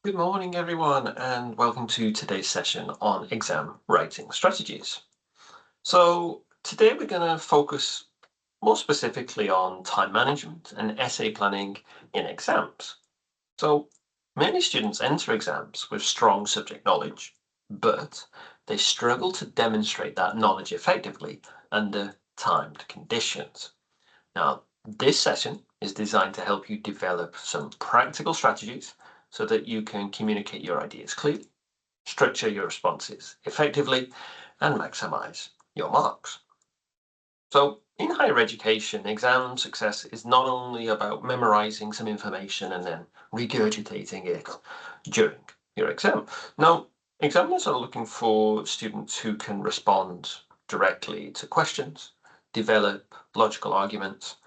Good morning, everyone, and welcome to today's session on exam writing strategies. So today we're going to focus more specifically on time management and essay planning in exams. So many students enter exams with strong subject knowledge, but they struggle to demonstrate that knowledge effectively under timed conditions. Now, this session is designed to help you develop some practical strategies so that you can communicate your ideas clearly, structure your responses effectively, and maximize your marks. So, in higher education, exam success is not only about memorizing some information and then regurgitating it during your exam. No, examiners are looking for students who can respond directly to questions, develop logical arguments,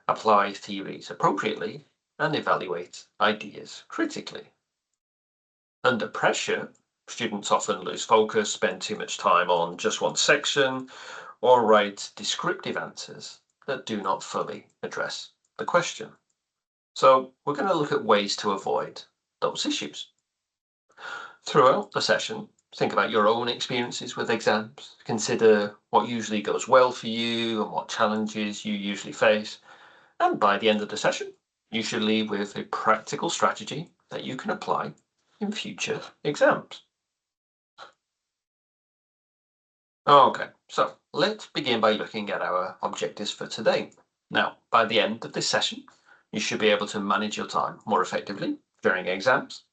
apply theories appropriately, and evaluate ideas critically. Under pressure, students often lose focus, spend too much time on just one section, or write descriptive answers that do not fully address the question. So we're going to look at ways to avoid those issues. Throughout the session, think about your own experiences with exams. Consider what usually goes well for you and what challenges you usually face. And by the end of the session, you should leave with a practical strategy that you can apply in future exams. Okay, so let's begin by looking at our objectives for today. Now, by the end of this session, you should be able to manage your time more effectively during exams.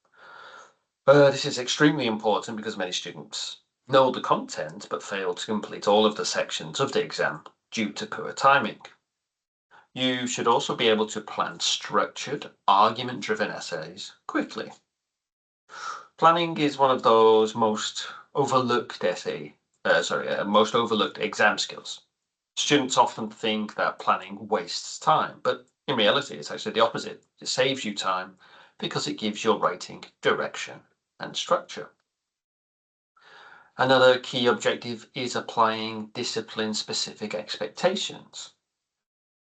This is extremely important because many students know the content but fail to complete all of the sections of the exam due to poor timing. You should also be able to plan structured, argument-driven essays quickly. Planning is one of those most overlooked exam skills. Students often think that planning wastes time, but in reality, it's actually the opposite. It saves you time because it gives your writing direction and structure. Another key objective is applying discipline-specific expectations.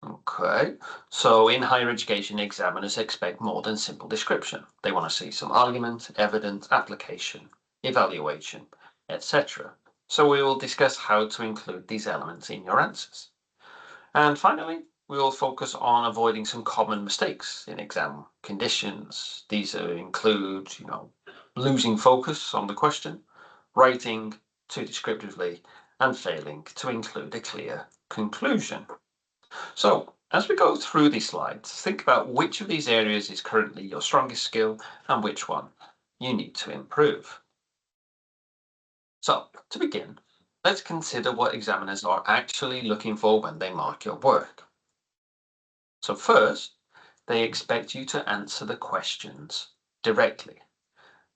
Okay, so in higher education, examiners expect more than simple description. They want to see some argument, evidence, application, evaluation, etc. So we will discuss how to include these elements in your answers. And finally, we will focus on avoiding some common mistakes in exam conditions. These include, losing focus on the question, writing too descriptively, and failing to include a clear conclusion. So, as we go through these slides, think about which of these areas is currently your strongest skill and which one you need to improve. So, to begin, let's consider what examiners are actually looking for when they mark your work. So first, they expect you to answer the questions directly.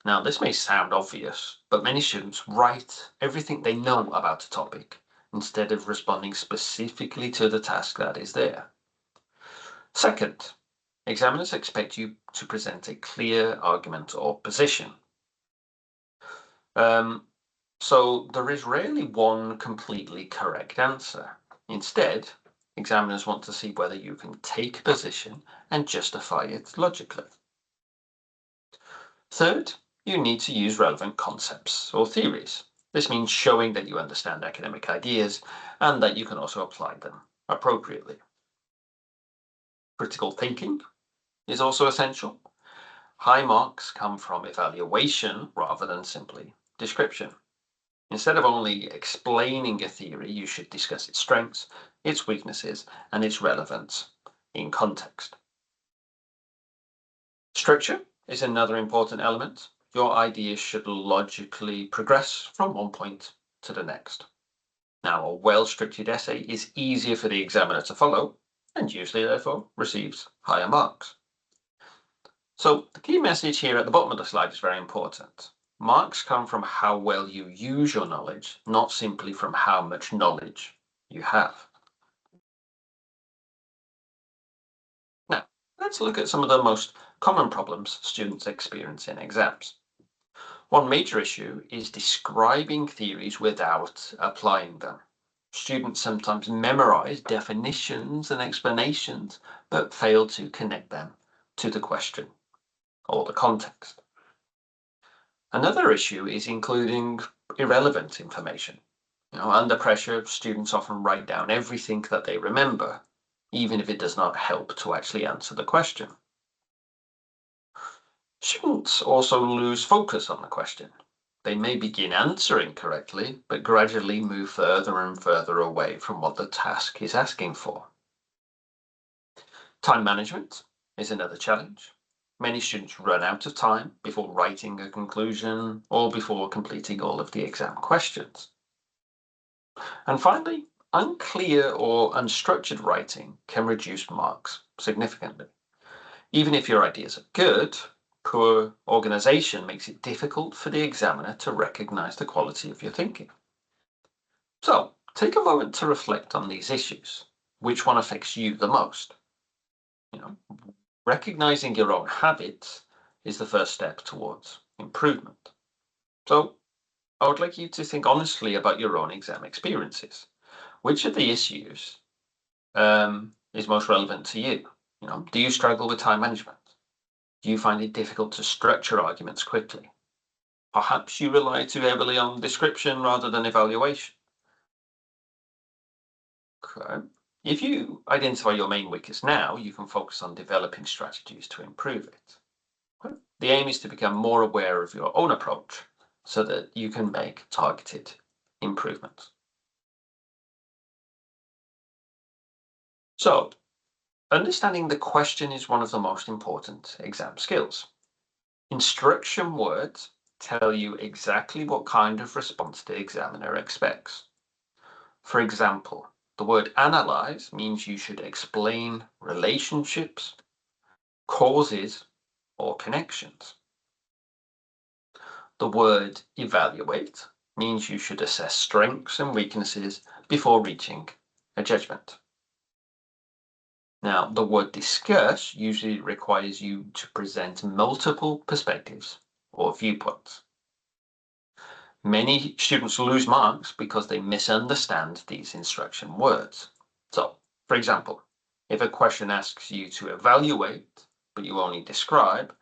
Now, this may sound obvious, but many students write everything they know about a topic instead of responding specifically to the task that is there. Second, examiners expect you to present a clear argument or position. So there is rarely one completely correct answer. Instead, examiners want to see whether you can take a position and justify it logically. Third, you need to use relevant concepts or theories. This means showing that you understand academic ideas and that you can also apply them appropriately. Critical thinking is also essential. High marks come from evaluation rather than simply description. Instead of only explaining a theory, you should discuss its strengths, its weaknesses, and its relevance in context. Structure is another important element. Your ideas should logically progress from one point to the next. Now, a well-structured essay is easier for the examiner to follow and usually, therefore, receives higher marks. So the key message here at the bottom of the slide is very important. Marks come from how well you use your knowledge, not simply from how much knowledge you have. Now, let's look at some of the most common problems students experience in exams. One major issue is describing theories without applying them. Students sometimes memorize definitions and explanations, but fail to connect them to the question or the context. Another issue is including irrelevant information. Under pressure, students often write down everything that they remember, even if it does not help to actually answer the question. Students also lose focus on the question. They may begin answering correctly, but gradually move further and further away from what the task is asking for. Time management is another challenge. Many students run out of time before writing a conclusion or before completing all of the exam questions. And finally, unclear or unstructured writing can reduce marks significantly. Even if your ideas are good, poor organization makes it difficult for the examiner to recognize the quality of your thinking. So, take a moment to reflect on these issues. Which one affects you the most? You know, recognizing your own habits is the first step towards improvement. So, I would like you to think honestly about your own exam experiences. Which of the issues is most relevant to you? Do you struggle with time management? Do you find it difficult to structure arguments quickly? Perhaps you rely too heavily on description rather than evaluation. Okay. If you identify your main weakness now, you can focus on developing strategies to improve it. Okay. The aim is to become more aware of your own approach so that you can make targeted improvements. So, understanding the question is one of the most important exam skills. Instruction words tell you exactly what kind of response the examiner expects. For example, the word analyze means you should explain relationships, causes, or connections. The word evaluate means you should assess strengths and weaknesses before reaching a judgment. Now, the word discuss usually requires you to present multiple perspectives or viewpoints. Many students lose marks because they misunderstand these instruction words. So, for example, if a question asks you to evaluate, but you only describe,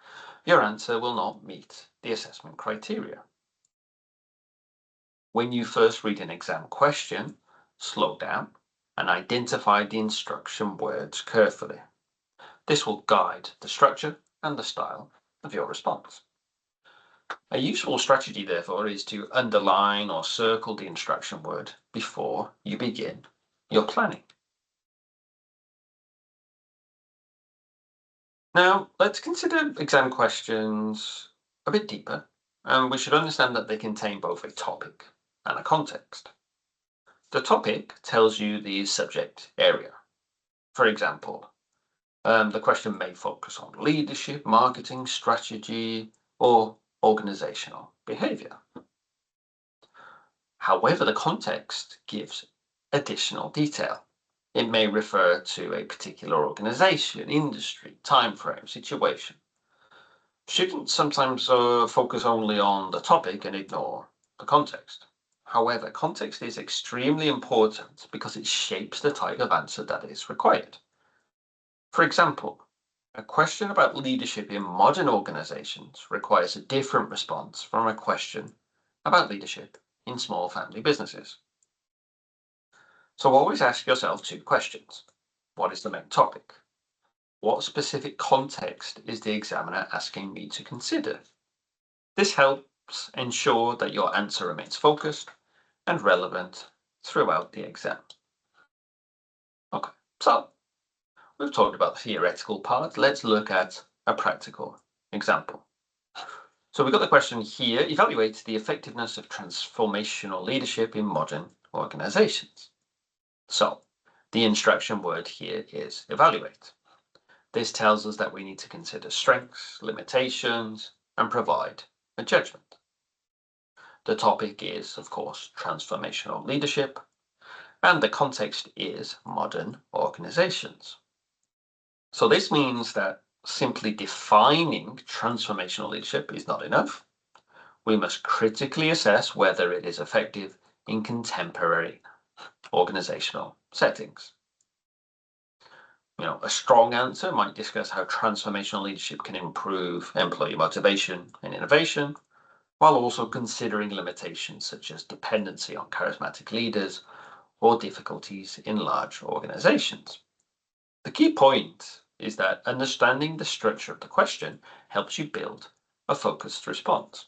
your answer will not meet the assessment criteria. When you first read an exam question, slow down and identify the instruction words carefully. This will guide the structure and the style of your response. A useful strategy, therefore, is to underline or circle the instruction word before you begin your planning. Now, let's consider exam questions a bit deeper, and we should understand that they contain both a topic and a context. The topic tells you the subject area. For example, the question may focus on leadership, marketing, strategy, or organizational behavior. However, the context gives additional detail. It may refer to a particular organization, industry, time frame, situation. Students sometimes focus only on the topic and ignore the context. However, context is extremely important because it shapes the type of answer that is required. For example, a question about leadership in modern organizations requires a different response from a question about leadership in small family businesses. So always ask yourself two questions. What is the main topic? What specific context is the examiner asking me to consider? This helps ensure that your answer remains focused and relevant throughout the exam. Okay, so we've talked about the theoretical part. Let's look at a practical example. So we've got the question here, evaluate the effectiveness of transformational leadership in modern organizations. So the instruction word here is evaluate. This tells us that we need to consider strengths, limitations, and provide a judgment. The topic is, of course, transformational leadership, and the context is modern organizations. So this means that simply defining transformational leadership is not enough. We must critically assess whether it is effective in contemporary organizational settings. A strong answer might discuss how transformational leadership can improve employee motivation and innovation, while also considering limitations such as dependency on charismatic leaders or difficulties in large organizations. The key point is that understanding the structure of the question helps you build a focused response.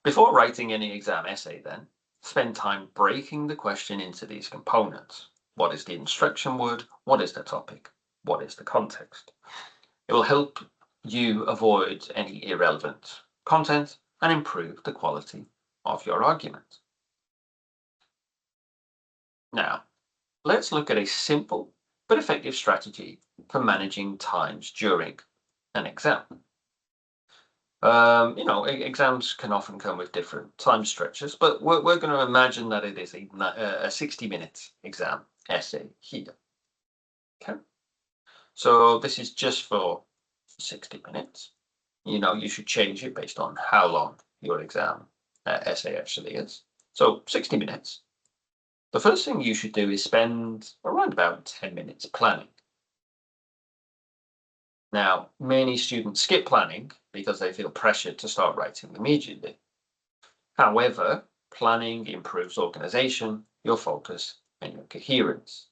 Before writing any exam essay, then, spend time breaking the question into these components. What is the instruction word? What is the topic? What is the context? It will help you avoid any irrelevant content and improve the quality of your argument. Now, let's look at a simple but effective strategy for managing times during an exam. Exams can often come with different time stretches, but we're going to imagine that it is a 60-minute exam essay here. Okay, so this is just for 60 minutes. You should change it based on how long your exam essay actually is. So 60 minutes. The first thing you should do is spend around about 10 minutes planning. Now, many students skip planning because they feel pressured to start writing immediately. However, planning improves organization, your focus, and your coherence.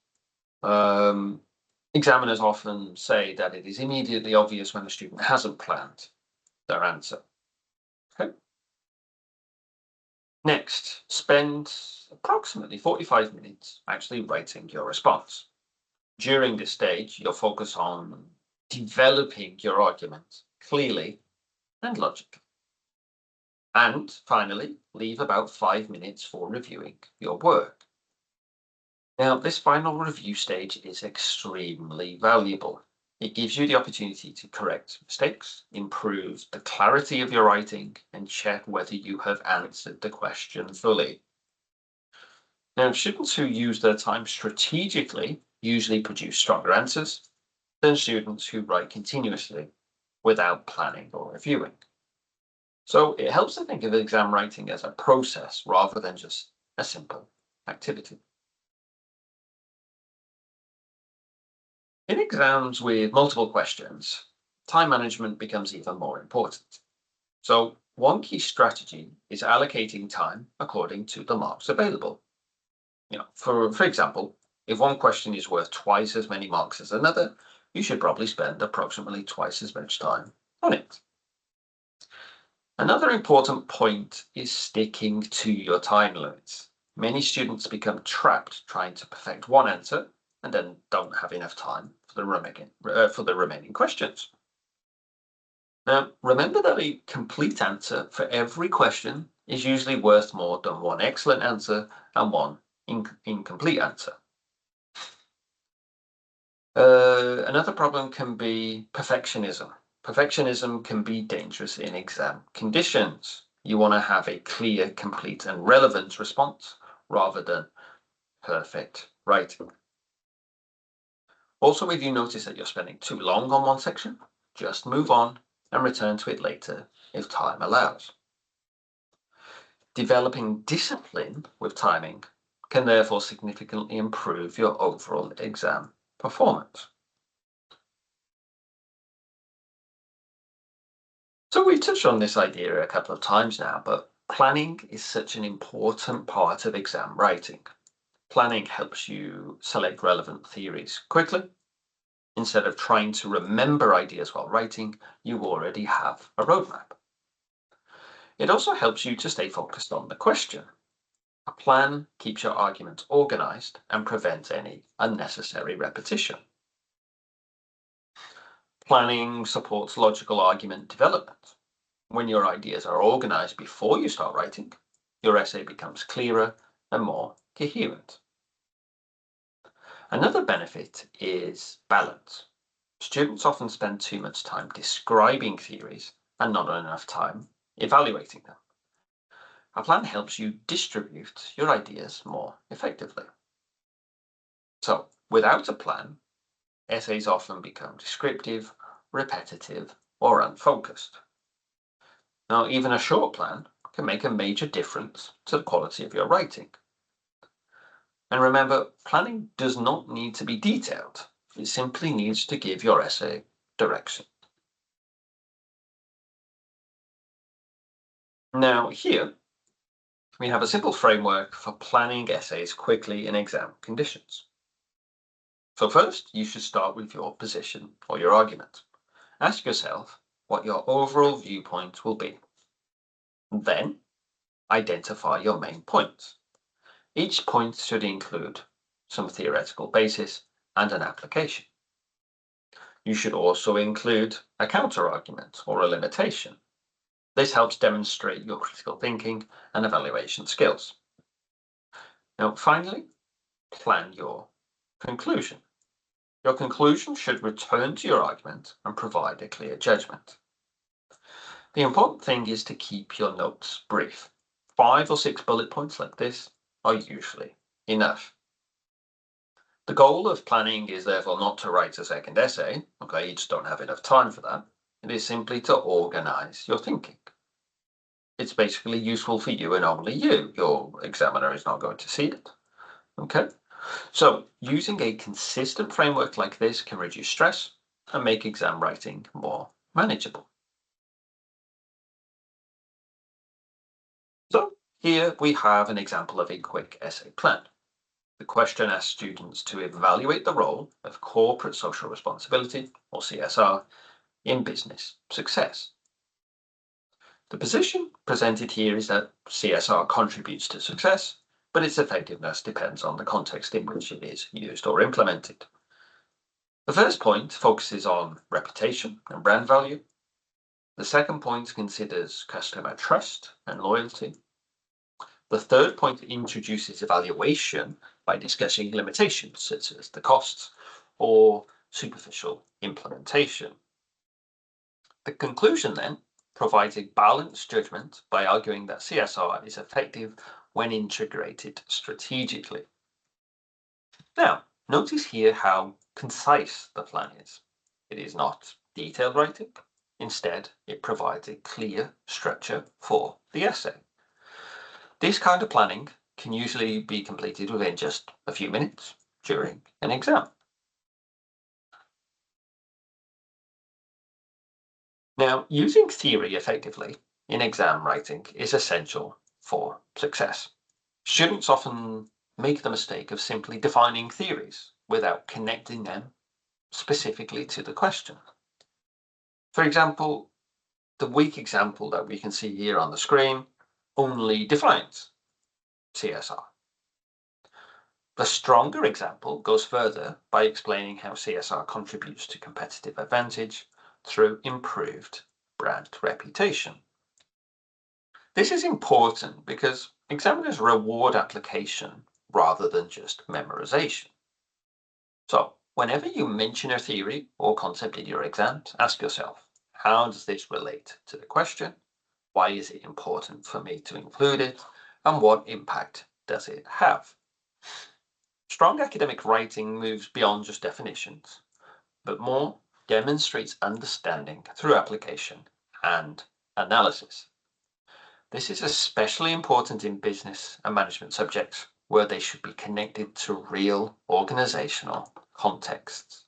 Examiners often say that it is immediately obvious when a student hasn't planned their answer. Okay. Next, spend approximately 45 minutes actually writing your response. During this stage, you'll focus on developing your argument clearly and logically. And finally, leave about 5 minutes for reviewing your work. Now, this final review stage is extremely valuable. It gives you the opportunity to correct mistakes, improve the clarity of your writing, and check whether you have answered the question fully. Now, students who use their time strategically usually produce stronger answers than students who write continuously without planning or reviewing. So it helps to think of exam writing as a process rather than just a simple activity. In exams with multiple questions, time management becomes even more important. So one key strategy is allocating time according to the marks available. For example, if one question is worth twice as many marks as another, you should probably spend approximately twice as much time on it. Another important point is sticking to your time limits. Many students become trapped trying to perfect one answer and then don't have enough time for the remaining questions. Now, remember that a complete answer for every question is usually worth more than one excellent answer and one incomplete answer. Another problem can be perfectionism. Perfectionism can be dangerous in exam conditions. You want to have a clear, complete, and relevant response rather than perfect writing. Also, if you notice that you're spending too long on one section, just move on and return to it later if time allows. Developing discipline with timing can therefore significantly improve your overall exam performance. So we've touched on this idea a couple of times now, but planning is such an important part of exam writing. Planning helps you select relevant theories quickly. Instead of trying to remember ideas while writing, you already have a roadmap. It also helps you to stay focused on the question. A plan keeps your argument organized and prevents any unnecessary repetition. Planning supports logical argument development. When your ideas are organized before you start writing, your essay becomes clearer and more coherent. Another benefit is balance. Students often spend too much time describing theories and not enough time evaluating them. A plan helps you distribute your ideas more effectively. So, without a plan, essays often become descriptive, repetitive, or unfocused. Now, even a short plan can make a major difference to the quality of your writing. And remember, planning does not need to be detailed. It simply needs to give your essay direction. Now, here we have a simple framework for planning essays quickly in exam conditions. So first, you should start with your position or your argument. Ask yourself what your overall viewpoint will be. Then, identify your main points. Each point should include some theoretical basis and an application. You should also include a counter-argument or a limitation. This helps demonstrate your critical thinking and evaluation skills. Now, finally, plan your conclusion. Your conclusion should return to your argument and provide a clear judgment. The important thing is to keep your notes brief. 5 or 6 bullet points like this are usually enough. The goal of planning is therefore not to write a second essay. Okay, you just don't have enough time for that. It is simply to organize your thinking. It's basically useful for you and only you. Your examiner is not going to see it. Okay, so using a consistent framework like this can reduce stress and make exam writing more manageable. So here we have an example of a quick essay plan. The question asks students to evaluate the role of corporate social responsibility, or CSR, in business success. The position presented here is that CSR contributes to success, but its effectiveness depends on the context in which it is used or implemented. The first point focuses on reputation and brand value. The second point considers customer trust and loyalty. The third point introduces evaluation by discussing limitations such as the costs or superficial implementation. The conclusion then provides a balanced judgment by arguing that CSR is effective when integrated strategically. Now, notice here how concise the plan is. It is not detailed writing. Instead, it provides a clear structure for the essay. This kind of planning can usually be completed within just a few minutes during an exam. Now, using theory effectively in exam writing is essential for success. Students often make the mistake of simply defining theories without connecting them specifically to the question. For example, the weak example that we can see here on the screen only defines CSR. The stronger example goes further by explaining how CSR contributes to competitive advantage through improved brand reputation. This is important because examiners reward application rather than just memorization. So, whenever you mention a theory or concept in your exams, ask yourself, how does this relate to the question? Why is it important for me to include it? And what impact does it have? Strong academic writing moves beyond just definitions, but more demonstrates understanding through application and analysis. This is especially important in business and management subjects where they should be connected to real organizational contexts.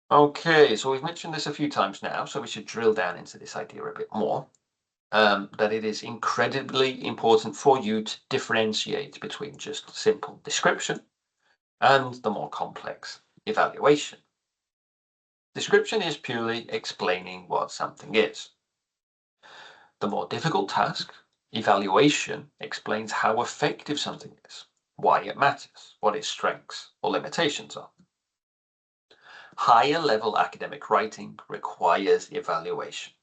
Okay, so we've mentioned this a few times now, so we should drill down into this idea a bit more. That it is incredibly important for you to differentiate between just simple description and the more complex evaluation. Description is purely explaining what something is. The more difficult task, evaluation, explains how effective something is, why it matters, what its strengths or limitations are. Higher level academic writing requires evaluation.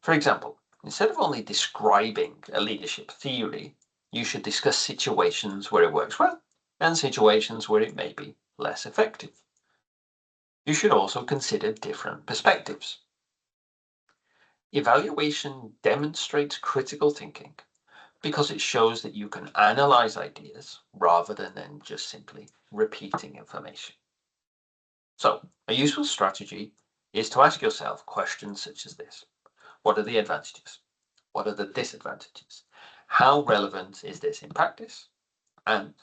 For example, instead of only describing a leadership theory, you should discuss situations where it works well and situations where it may be less effective. You should also consider different perspectives. Evaluation demonstrates critical thinking because it shows that you can analyze ideas rather than just simply repeating information. So, a useful strategy is to ask yourself questions such as this. What are the advantages? What are the disadvantages? How relevant is this in practice? And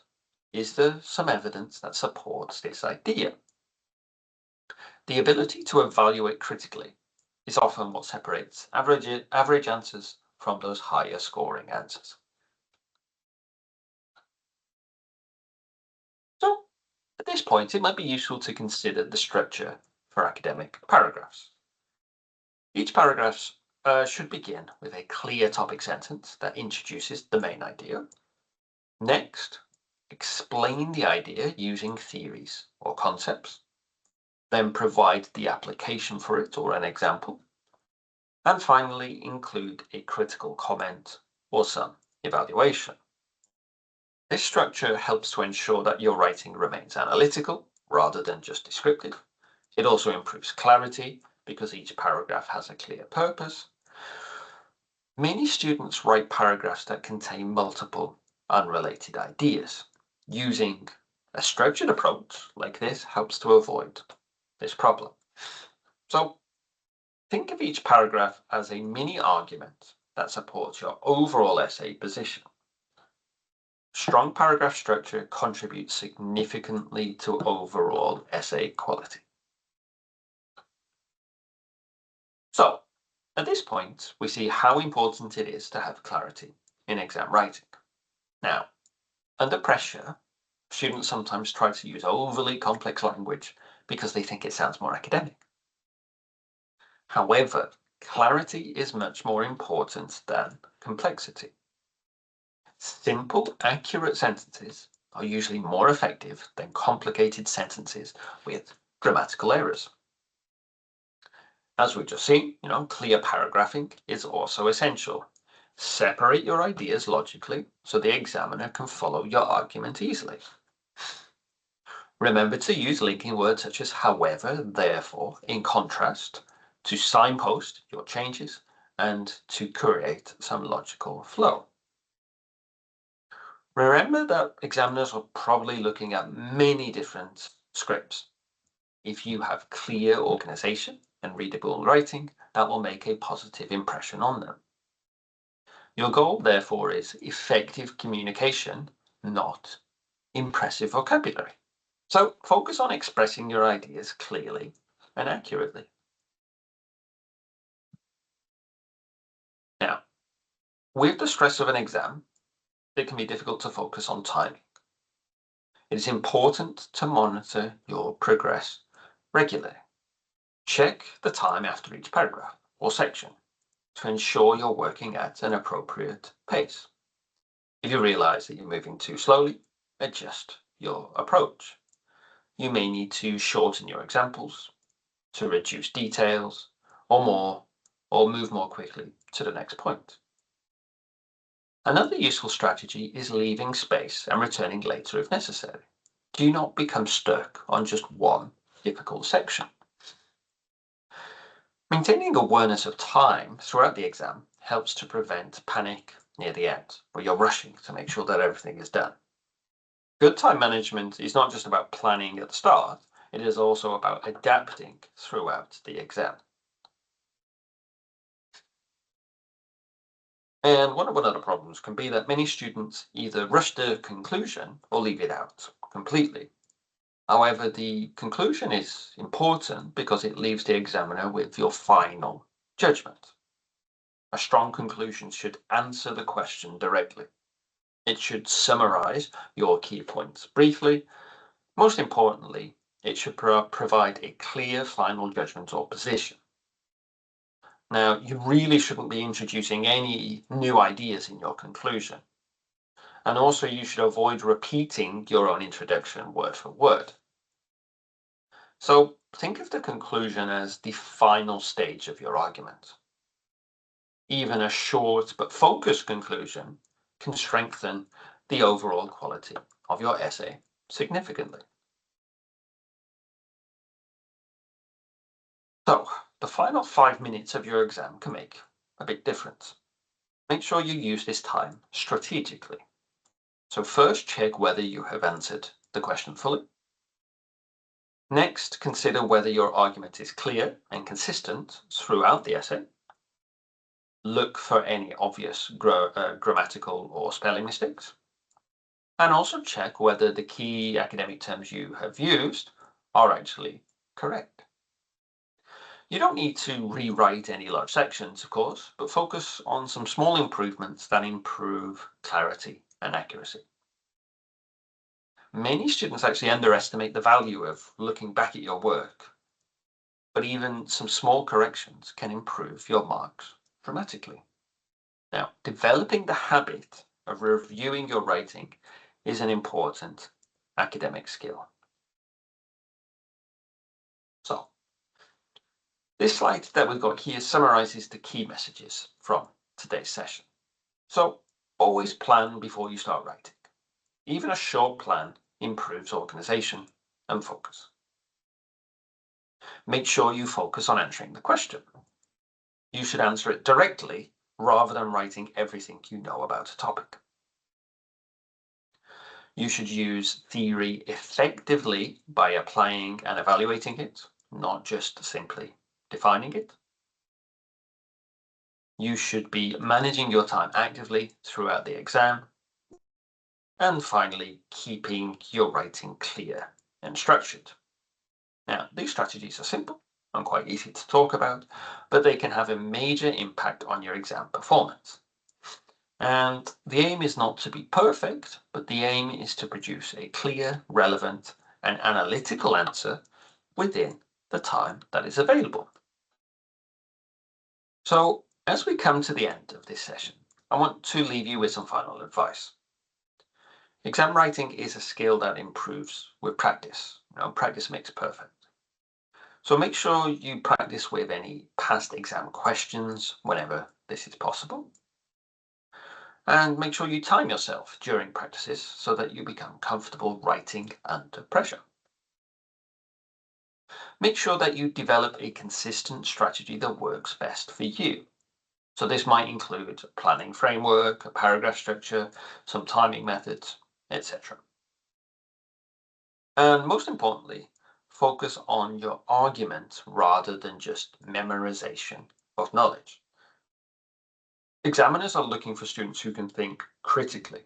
is there some evidence that supports this idea? The ability to evaluate critically is often what separates average answers from those higher scoring answers. So at this point, it might be useful to consider the structure for academic paragraphs. Each paragraph should begin with a clear topic sentence that introduces the main idea. Next, explain the idea using theories or concepts. Then provide the application for it or an example. And finally, include a critical comment or some evaluation. This structure helps to ensure that your writing remains analytical rather than just descriptive. It also improves clarity because each paragraph has a clear purpose. Many students write paragraphs that contain multiple unrelated ideas. Using a structured approach like this helps to avoid this problem. So think of each paragraph as a mini argument that supports your overall essay position. Strong paragraph structure contributes significantly to overall essay quality. So, at this point, we see how important it is to have clarity in exam writing. Now, under pressure, students sometimes try to use overly complex language because they think it sounds more academic. However, clarity is much more important than complexity. Simple, accurate sentences are usually more effective than complicated sentences with grammatical errors. As we've just seen, clear paragraphing is also essential. Separate your ideas logically so the examiner can follow your argument easily. Remember to use linking words such as however, therefore, in contrast, to signpost your changes and to create some logical flow. Remember that examiners are probably looking at many different scripts. If you have clear organization and readable writing, that will make a positive impression on them. Your goal, therefore, is effective communication, not impressive vocabulary. So focus on expressing your ideas clearly and accurately. Now, with the stress of an exam, it can be difficult to focus on timing. It is important to monitor your progress regularly. Check the time after each paragraph or section to ensure you're working at an appropriate pace. If you realize that you're moving too slowly, adjust your approach. You may need to shorten your examples, to reduce details, or move more quickly to the next point. Another useful strategy is leaving space and returning later if necessary. Do not become stuck on just one difficult section. Maintaining awareness of time throughout the exam helps to prevent panic near the end, where you're rushing to make sure that everything is done. Good time management is not just about planning at the start, it is also about adapting throughout the exam. And one of the problems can be that many students either rush to conclusion or leave it out completely. However, the conclusion is important because it leaves the examiner with your final judgment. A strong conclusion should answer the question directly. It should summarize your key points briefly. Most importantly, it should provide a clear final judgment or position. Now, you really shouldn't be introducing any new ideas in your conclusion. And also, you should avoid repeating your own introduction word for word. So think of the conclusion as the final stage of your argument. Even a short but focused conclusion can strengthen the overall quality of your essay significantly. So, the final 5 minutes of your exam can make a big difference. Make sure you use this time strategically. So first, check whether you have answered the question fully. Next, consider whether your argument is clear and consistent throughout the essay. Look for any obvious grammatical or spelling mistakes. And also check whether the key academic terms you have used are actually correct. You don't need to rewrite any large sections, of course, but focus on some small improvements that improve clarity and accuracy. Many students actually underestimate the value of looking back at your work, but even some small corrections can improve your marks dramatically. Now, developing the habit of reviewing your writing is an important academic skill. So, this slide that we've got here summarizes the key messages from today's session. So, always plan before you start writing. Even a short plan improves organization and focus. Make sure you focus on answering the question. You should answer it directly rather than writing everything you know about a topic. You should use theory effectively by applying and evaluating it, not just simply defining it. You should be managing your time actively throughout the exam. And finally, keeping your writing clear and structured. Now, these strategies are simple and quite easy to talk about, but they can have a major impact on your exam performance. And the aim is not to be perfect, but the aim is to produce a clear, relevant, and analytical answer within the time that is available. So, as we come to the end of this session, I want to leave you with some final advice. Exam writing is a skill that improves with practice. Practice makes perfect. So make sure you practice with any past exam questions whenever this is possible. And make sure you time yourself during practices so that you become comfortable writing under pressure. Make sure that you develop a consistent strategy that works best for you. So this might include a planning framework, a paragraph structure, some timing methods, etc. And most importantly, focus on your argument rather than just memorization of knowledge. Examiners are looking for students who can think critically,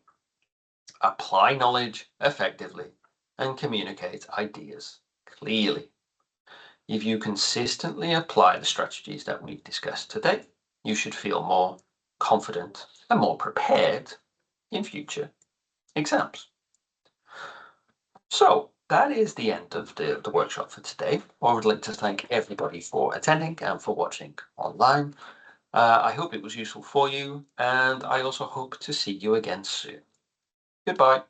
apply knowledge effectively, and communicate ideas clearly. If you consistently apply the strategies that we've discussed today, you should feel more confident and more prepared in future exams. So that is the end of the workshop for today. I would like to thank everybody for attending and for watching online. I hope it was useful for you, and I also hope to see you again soon. Goodbye.